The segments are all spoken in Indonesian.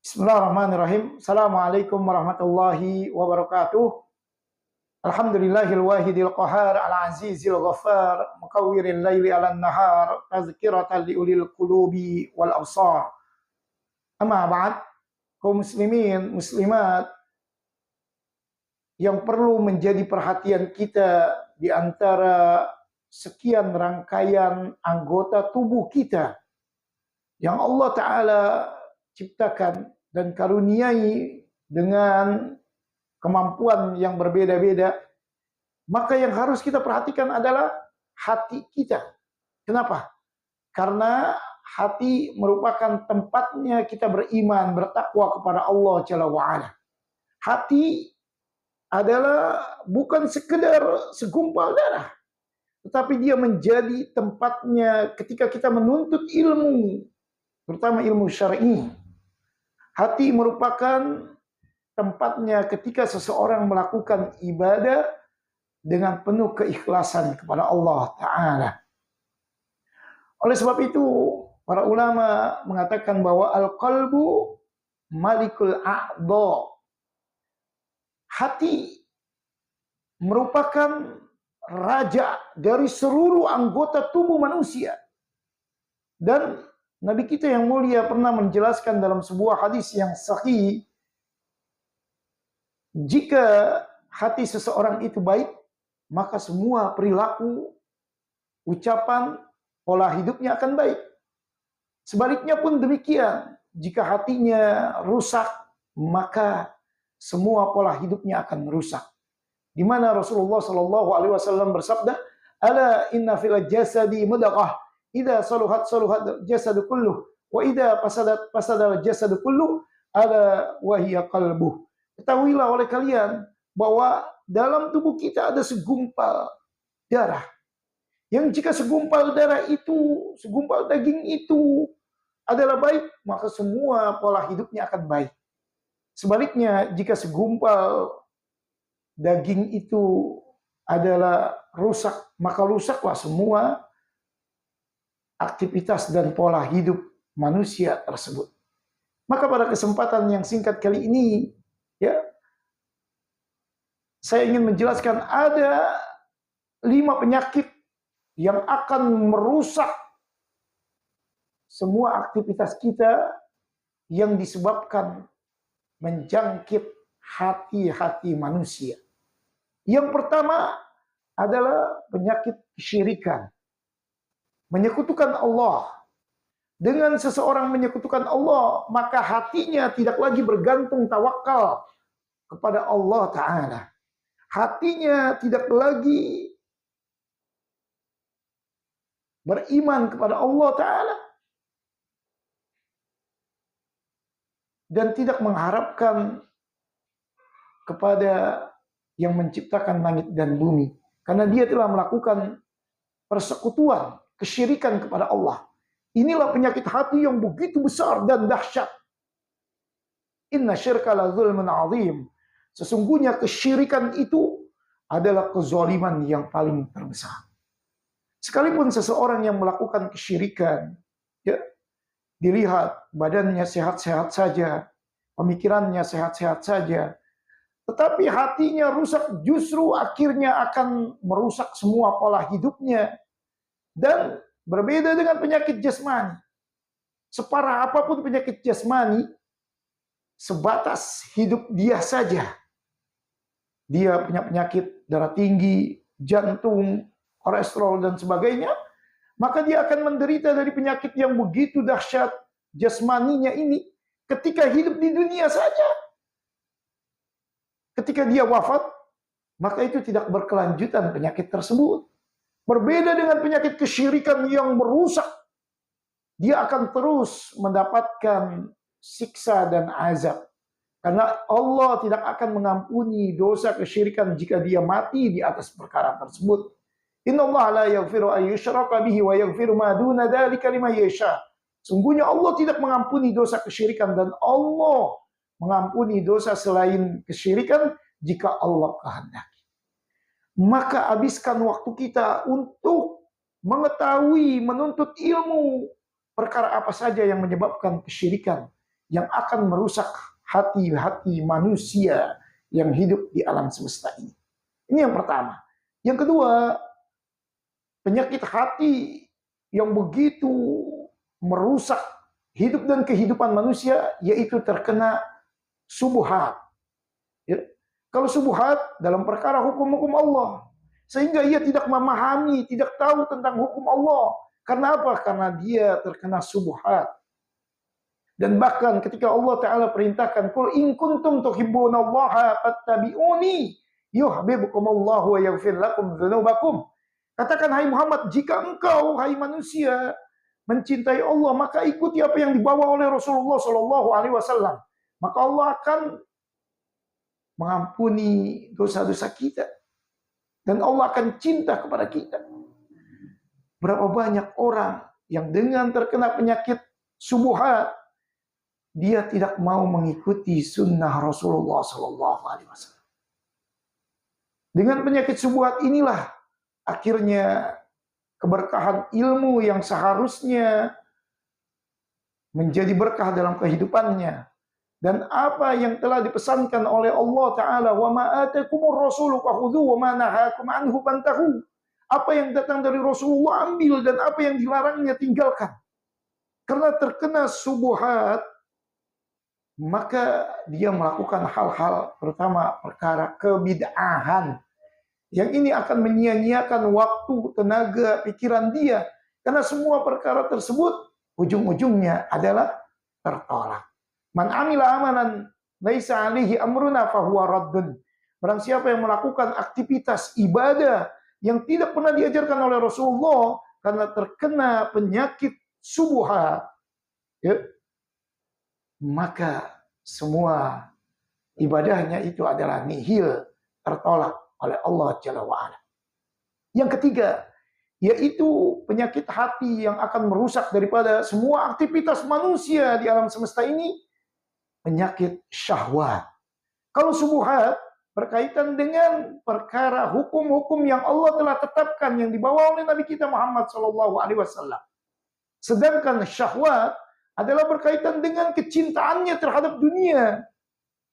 Bismillahirrahmanirrahim. Assalamualaikum warahmatullahi wabarakatuh. Alhamdulillahil wahidil qahar al-azizil ghaffar mukawwiril laili 'alan nahar tazkiratan liulil qulubi wal absar. Amma ba'd, kaum muslimin muslimat yang perlu menjadi perhatian kita di antara sekian rangkaian anggota tubuh kita yang Allah Ta'ala ciptakan dan karuniai dengan kemampuan yang berbeda-beda, maka yang harus kita perhatikan adalah hati kita. Kenapa? Karena hati merupakan tempatnya kita beriman, bertakwa kepada Allah Jalla wa'ala. Hati adalah bukan sekedar segumpal darah, tetapi dia menjadi tempatnya ketika kita menuntut ilmu, terutama ilmu syar'i. Hati merupakan tempatnya ketika seseorang melakukan ibadah dengan penuh keikhlasan kepada Allah Ta'ala. Oleh sebab itu, para ulama mengatakan bahwa al-qalbu malikul a'dha. Hati merupakan raja dari seluruh anggota tubuh manusia. Dan Nabi kita yang mulia pernah menjelaskan dalam sebuah hadis yang sahih, jika hati seseorang itu baik, maka semua perilaku, ucapan, pola hidupnya akan baik. Sebaliknya pun demikian, jika hatinya rusak, maka semua pola hidupnya akan rusak. Di mana Rasulullah SAW bersabda, "Ala inna fil jasadi mudghah, idza saluhat saluhat jasadu kulluh, wa idza fasadat jasadu kulluh, ala wa hiya qalbuh." Ketahuilah oleh kalian bahwa dalam tubuh kita ada segumpal darah. Yang jika segumpal darah itu, segumpal daging itu adalah baik, maka semua pola hidupnya akan baik. Sebaliknya, jika segumpal daging itu adalah rusak, maka rusaklah semua aktivitas dan pola hidup manusia tersebut. Maka pada kesempatan yang singkat kali ini, saya ingin menjelaskan ada 5 penyakit yang akan merusak semua aktivitas kita yang disebabkan menjangkit hati-hati manusia. Yang pertama adalah penyakit kesyirikan. Menyekutukan Allah. Dengan seseorang menyekutukan Allah, maka hatinya tidak lagi bergantung tawakal kepada Allah Ta'ala. Hatinya tidak lagi beriman kepada Allah Ta'ala. Dan tidak mengharapkan kepada yang menciptakan langit dan bumi. Karena dia telah melakukan persekutuan, kesyirikan kepada Allah. Inilah penyakit hati yang begitu besar dan dahsyat. Inna syirka la zulmun azim. Sesungguhnya kesyirikan itu adalah kezaliman yang paling terbesar. Sekalipun seseorang yang melakukan kesyirikan, dilihat badannya sehat-sehat saja, pemikirannya sehat-sehat saja, tetapi hatinya rusak, justru akhirnya akan merusak semua pola hidupnya. Dan berbeda dengan penyakit jasmani. Separah apapun penyakit jasmani, sebatas hidup dia saja. Dia punya penyakit darah tinggi, jantung, kolesterol, dan sebagainya, maka dia akan menderita dari penyakit yang begitu dahsyat jasmaninya ini ketika hidup di dunia saja. Ketika dia wafat, maka itu tidak berkelanjutan penyakit tersebut. Berbeda dengan penyakit kesyirikan yang merusak. Dia akan terus mendapatkan siksa dan azab. Karena Allah tidak akan mengampuni dosa kesyirikan jika dia mati di atas perkara tersebut. Innallaha la yaghfiru an yushraka bihi wa yaghfiru ma duna dzalika liman yasha. Sungguhnya Allah tidak mengampuni dosa kesyirikan dan Allah mengampuni dosa selain kesyirikan jika Allah kehendaki. Maka habiskan waktu kita untuk mengetahui, menuntut ilmu perkara apa saja yang menyebabkan kesyirikan. yang akan merusak hati-hati manusia yang hidup di alam semesta ini. Ini yang pertama. Yang kedua, penyakit hati yang begitu merusak hidup dan kehidupan manusia, yaitu terkena subuhat. Ya. Kalau subuhat dalam perkara hukum-hukum Allah, sehingga ia tidak memahami, tidak tahu tentang hukum Allah. Karena apa? Karena dia terkena subuhat. Dan bahkan ketika Allah Ta'ala perintahkan, Qul in kuntum tuhibbunallaha fattabi'uni yuhibbukumullahu wa yaghfir lakum dzunubakum. Katakan, hai Muhammad, jika engkau, hai manusia, mencintai Allah, maka ikuti apa yang dibawa oleh Rasulullah Shallallahu Alaihi Wasallam. Maka Allah akan mengampuni dosa-dosa kita. Dan Allah akan cinta kepada kita. Berapa banyak orang yang dengan terkena penyakit subuhat, dia tidak mau mengikuti sunnah Rasulullah Sallallahu Alaihi Wasallam. Dengan penyakit subuhat inilah akhirnya keberkahan ilmu yang seharusnya menjadi berkah dalam kehidupannya, dan apa yang telah dipesankan oleh Allah Ta'ala, wa ma atakumur rasulu fakhudhu wa ma nahakum anhu fantahu. Apa yang datang dari Rasulullah ambil, dan apa yang dilarangnya tinggalkan. Karena terkena subuhat, maka dia melakukan hal-hal, terutama perkara kebid'ahan, yang ini akan menyia-nyiakan waktu, tenaga, pikiran dia. Karena semua perkara tersebut ujung-ujungnya adalah tertolak. Man amila amalan laisa alaihi amruna fahuwa raddun. Barang siapa yang melakukan aktivitas ibadah yang tidak pernah diajarkan oleh Rasulullah, karena terkena penyakit subuhat, ya, maka semua ibadahnya itu adalah nihil, tertolak oleh Allah Jalla wa'ala. Yang ketiga, yaitu penyakit hati yang akan merusak daripada semua aktivitas manusia di alam semesta ini, penyakit syahwat. Kalau subuhat berkaitan dengan perkara hukum-hukum yang Allah telah tetapkan, yang dibawa oleh Nabi kita Muhammad SAW. Sedangkan syahwat adalah berkaitan dengan kecintaannya terhadap dunia.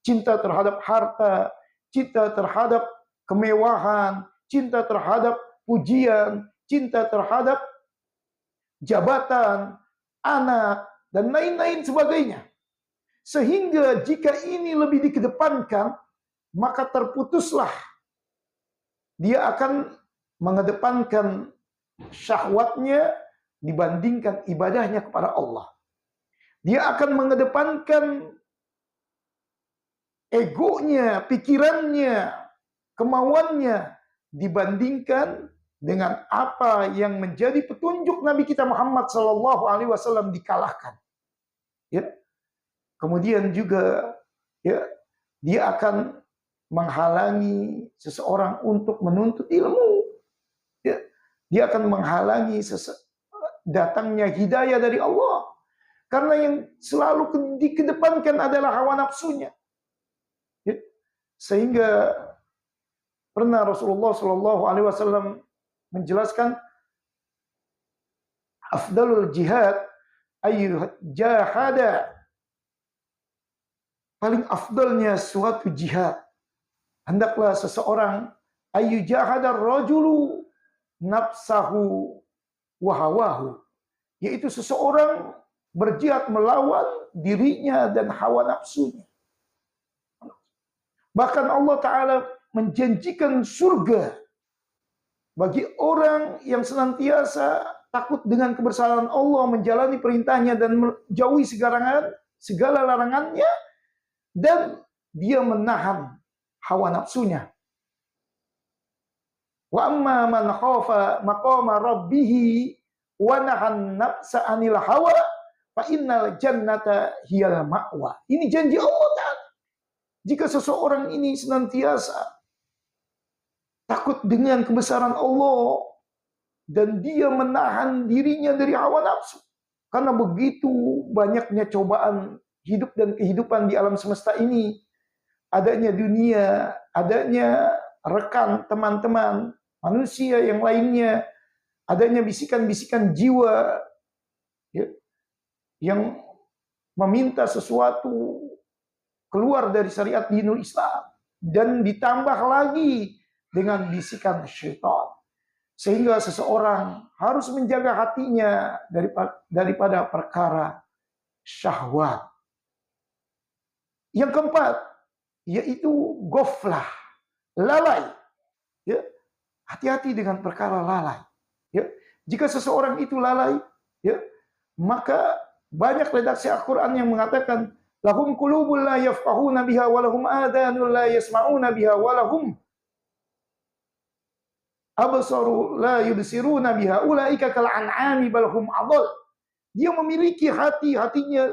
Cinta terhadap harta, cinta terhadap kemewahan, cinta terhadap pujian, cinta terhadap jabatan, anak, dan lain-lain sebagainya. Sehingga jika ini lebih dikedepankan, maka terputuslah. Dia akan mengedepankan syahwatnya dibandingkan ibadahnya kepada Allah. Dia akan mengedepankan egonya, pikirannya, kemauannya dibandingkan dengan apa yang menjadi petunjuk Nabi kita Muhammad SAW dikalahkan. Ya. Kemudian juga, ya, dia akan menghalangi seseorang untuk menuntut ilmu. Ya. Dia akan menghalangi datangnya hidayah dari Allah. Karena yang selalu dikedepankan adalah hawa nafsunya. Ya. Sehingga pernah Rasulullah SAW menjelaskan, afdalul jihad ayyuh jahada. Paling afdalnya suatu jihad, hendaklah seseorang ayyuh jahada rajulu nafsahu wa hawahu, yaitu seseorang berjihad melawan dirinya dan hawa nafsunya. Bahkan Allah Ta'ala menjanjikan surga bagi orang yang senantiasa takut dengan kebesaran Allah, menjalani perintahnya dan menjauhi segala larangannya, dan dia menahan hawa nafsunya. Wa amma man khafa maqama rabbih wa nahan nafsa 'anil hawa fa innal jannata hiyal ma'wa. Ini janji Allah Ta'ala. Jika seseorang ini senantiasa takut dengan kebesaran Allah dan dia menahan dirinya dari hawa nafsu, karena begitu banyaknya cobaan hidup dan kehidupan di alam semesta ini, adanya dunia, adanya rekan, teman-teman, manusia yang lainnya, adanya bisikan-bisikan jiwa, ya, yang meminta sesuatu keluar dari syariat dinul Islam, dan ditambah lagi dengan bisikan syaitan. Sehingga seseorang harus menjaga hatinya daripada perkara syahwat. Yang keempat, yaitu ghaflah, lalai. Ya, hati-hati dengan perkara lalai. Ya, jika seseorang itu lalai, ya, maka banyak redaksi Al-Quran yang mengatakan, lahum qulubun la yafqahuna biha wa lahum adhanun la yasma'una biha wa lahum absaru la yubsiruna biha ulaika kal an'ami bal hum adall. Dia memiliki hatinya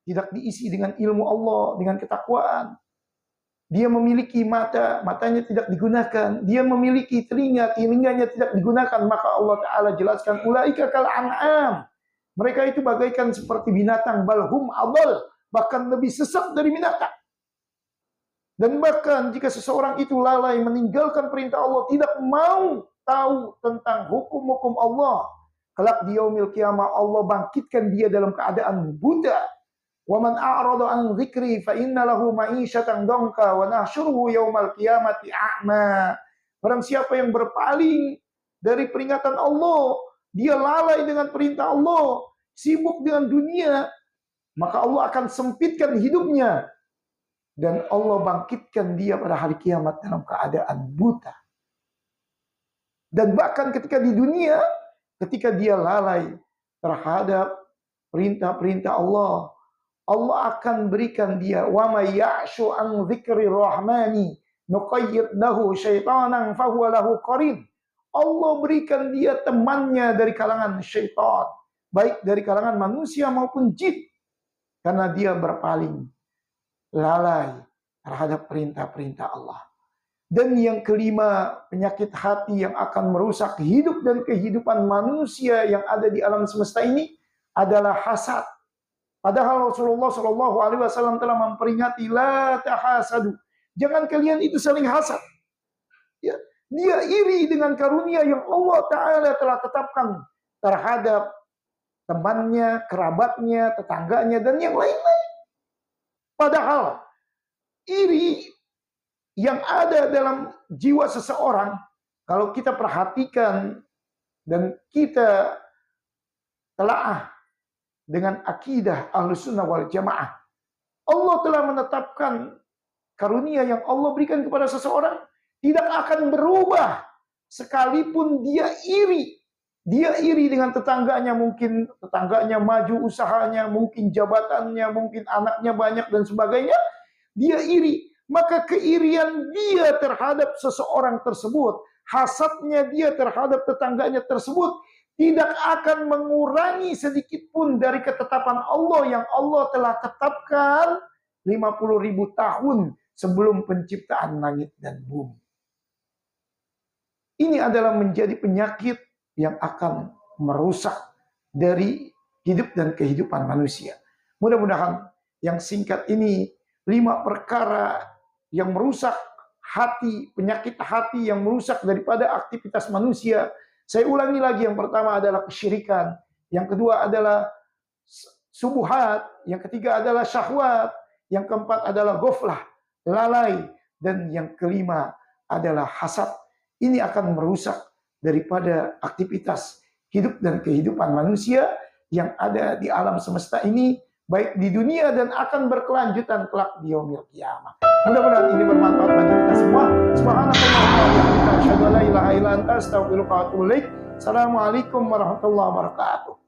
tidak diisi dengan ilmu Allah, dengan ketakwaan. Dia memiliki matanya tidak digunakan. Dia memiliki telinganya tidak digunakan. Maka Allah Ta'ala jelaskan, ulaika kal an'am. Mereka itu bagaikan seperti binatang, balhum adall, bahkan lebih sesat dari binatang. Dan bahkan jika seseorang itu lalai meninggalkan perintah Allah, tidak mau tahu tentang hukum-hukum Allah, kelak di yaumil qiyamah Allah bangkitkan dia dalam keadaan buta. Wa man a'rada an dzikri fa inna lahu ma'isyatan dhanka wa nahsyuruhu yaumal qiyamati a'ma. Barang siapa yang berpaling dari peringatan Allah, dia lalai dengan perintah Allah, sibuk dengan dunia, maka Allah akan sempitkan hidupnya. Dan Allah bangkitkan dia pada hari kiamat dalam keadaan buta. Dan bahkan ketika di dunia, ketika dia lalai terhadap perintah-perintah Allah, Allah akan berikan dia, wa may ya'shu an dzikri rahmani nuqayyid lahu syaitanan fahuwa lahu qarin. Allah berikan dia temannya dari kalangan syaitan, baik dari kalangan manusia maupun jin, karena dia berpaling, lalai terhadap perintah-perintah Allah. Dan yang kelima, penyakit hati yang akan merusak hidup dan kehidupan manusia yang ada di alam semesta ini adalah hasad. Padahal Rasulullah Shallallahu Alaihi Wasallam telah memperingati, la tahasadu, jangan kalian itu saling hasad. Ya, dia iri dengan karunia yang Allah Ta'ala telah tetapkan terhadap temannya, kerabatnya, tetangganya, dan yang lain-lain. Padahal iri yang ada dalam jiwa seseorang, kalau kita perhatikan dan kita telaah dengan akidah Ahlus Sunnah wal Jamaah, Allah telah menetapkan karunia yang Allah berikan kepada seseorang tidak akan berubah sekalipun dia iri. Dia iri dengan tetangganya, mungkin tetangganya maju usahanya, mungkin jabatannya, mungkin anaknya banyak dan sebagainya. Dia iri. Maka keirian dia terhadap seseorang tersebut, hasadnya dia terhadap tetangganya tersebut, tidak akan mengurangi sedikit pun dari ketetapan Allah yang Allah telah tetapkan 50.000 tahun sebelum penciptaan langit dan bumi. Ini adalah menjadi penyakit yang akan merusak dari hidup dan kehidupan manusia. Mudah-mudahan yang singkat ini 5 perkara yang merusak hati, penyakit hati yang merusak daripada aktivitas manusia. Saya ulangi lagi, yang pertama adalah kesyirikan, yang kedua adalah subuhat, yang ketiga adalah syahwat, yang keempat adalah ghaflah, lalai, dan yang kelima adalah hasad. Ini akan merusak daripada aktivitas hidup dan kehidupan manusia yang ada di alam semesta ini, baik di dunia dan akan berkelanjutan kelak di yaumil qiyamah. Mudah-mudahan ini bermanfaat bagi kita semua. Subhanakallahumma wa bihamdika asyhadu an la ilaha illa anta astaghfiruka wa atubu ilaik. Assalamualaikum warahmatullahi wabarakatuh.